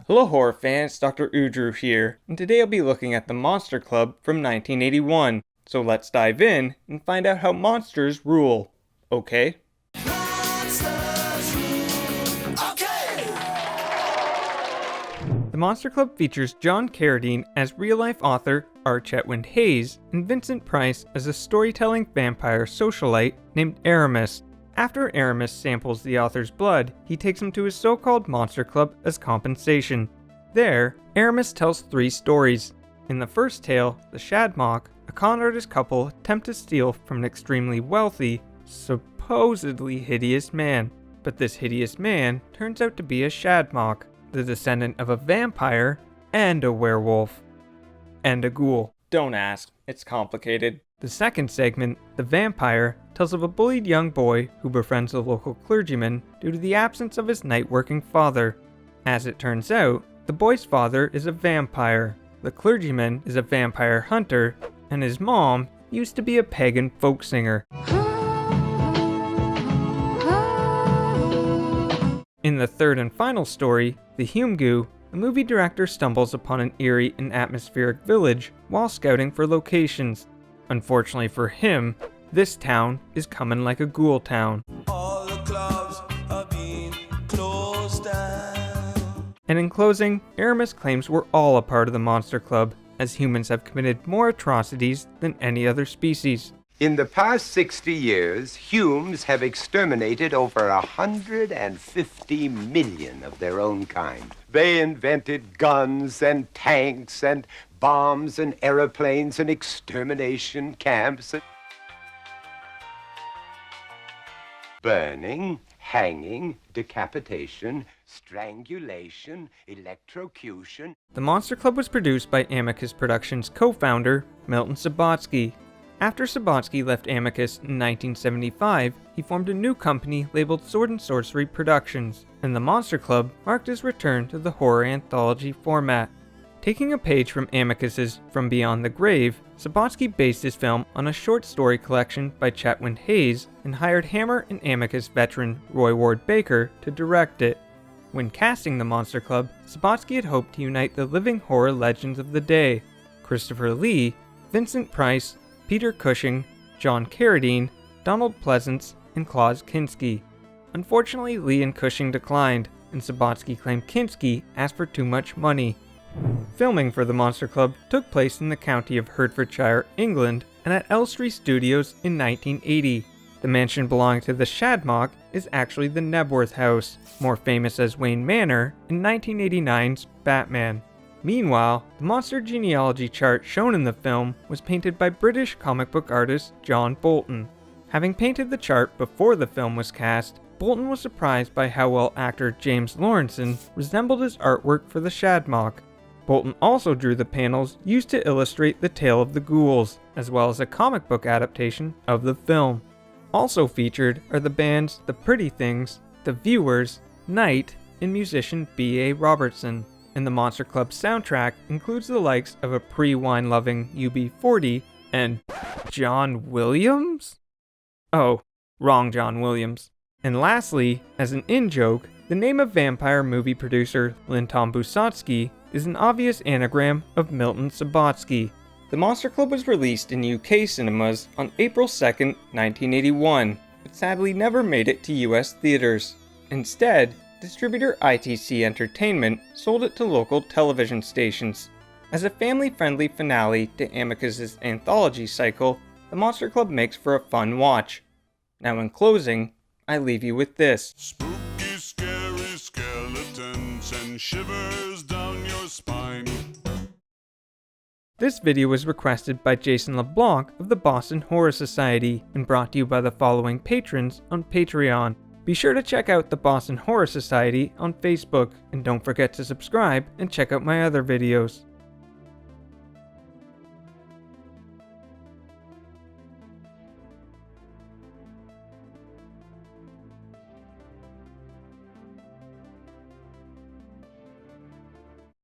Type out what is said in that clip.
Hello horror fans, Dr. Udru here, and today I'll be looking at the Monster Club from 1981. So let's dive in and find out how monsters rule. Okay? Monsters rule. Okay! The Monster Club features John Carradine as real-life author R. Chetwynd-Hayes and Vincent Price as a storytelling vampire socialite named Aramis. After Aramis samples the author's blood, he takes him to his so-called Monster Club as compensation. There, Aramis tells 3 stories. In the first tale, the Shadmock, a con artist couple attempt to steal from an extremely wealthy, supposedly hideous man. But this hideous man turns out to be a Shadmock, the descendant of a vampire and a werewolf. And a ghoul. Don't ask, it's complicated. The second segment, The Vampire, tells of a bullied young boy who befriends a local clergyman due to the absence of his night-working father. As it turns out, the boy's father is a vampire, the clergyman is a vampire hunter, and his mom used to be a pagan folk singer. In the third and final story, The Humgoo, the movie director stumbles upon an eerie and atmospheric village while scouting for locations. Unfortunately for him, this town is coming like a ghoul town. All the clubs are being closed down. And in closing, Aramis claims we're all a part of the Monster Club, as humans have committed more atrocities than any other species. In the past 60 years, humans have exterminated over 150 million of their own kind. They invented guns and tanks and bombs and aeroplanes and extermination camps. Burning, hanging, decapitation, strangulation, electrocution. The Monster Club was produced by Amicus Productions co-founder Milton Subotsky. After Subotsky left Amicus in 1975, he formed a new company labeled Sword and Sorcery Productions, and the Monster Club marked his return to the horror anthology format. Taking a page from Amicus's From Beyond the Grave, Subotsky based his film on a short story collection by Chetwynd-Hayes and hired Hammer and Amicus veteran Roy Ward Baker to direct it. When casting the Monster Club, Subotsky had hoped to unite the living horror legends of the day: Christopher Lee, Vincent Price, Peter Cushing, John Carradine, Donald Pleasence, and Klaus Kinski. Unfortunately, Lee and Cushing declined, and Subotsky claimed Kinski asked for too much money. Filming for the Monster Club took place in the county of Hertfordshire, England, and at Elstree Studios in 1980. The mansion belonging to the Shadmock is actually the Nebworth House, more famous as Wayne Manor in 1989's Batman. Meanwhile, the monster genealogy chart shown in the film was painted by British comic book artist John Bolton. Having painted the chart before the film was cast, Bolton was surprised by how well actor James Lawrenson resembled his artwork for the Shadmock. Bolton also drew the panels used to illustrate the tale of the ghouls, as well as a comic book adaptation of the film. Also featured are the bands The Pretty Things, The Viewers, Night, and musician B.A. Robertson. And the Monster Club soundtrack includes the likes of a pre-wine-loving UB40 and John Williams? Oh, wrong John Williams. And lastly, as an in-joke, the name of vampire movie producer Linton Busotsky is an obvious anagram of Milton Subotsky. The Monster Club was released in UK cinemas on April 2nd, 1981, but sadly never made it to US theaters. Instead, distributor ITC Entertainment sold it to local television stations. As a family-friendly finale to Amicus's anthology cycle, the Monster Club makes for a fun watch. Now in closing, I leave you with this. Spooky, scary skeletons and shivers down your spine. This video was requested by Jason LeBlanc of the Boston Horror Society and brought to you by the following patrons on Patreon. Be sure to check out the Boston Horror Society on Facebook, and don't forget to subscribe and check out my other videos.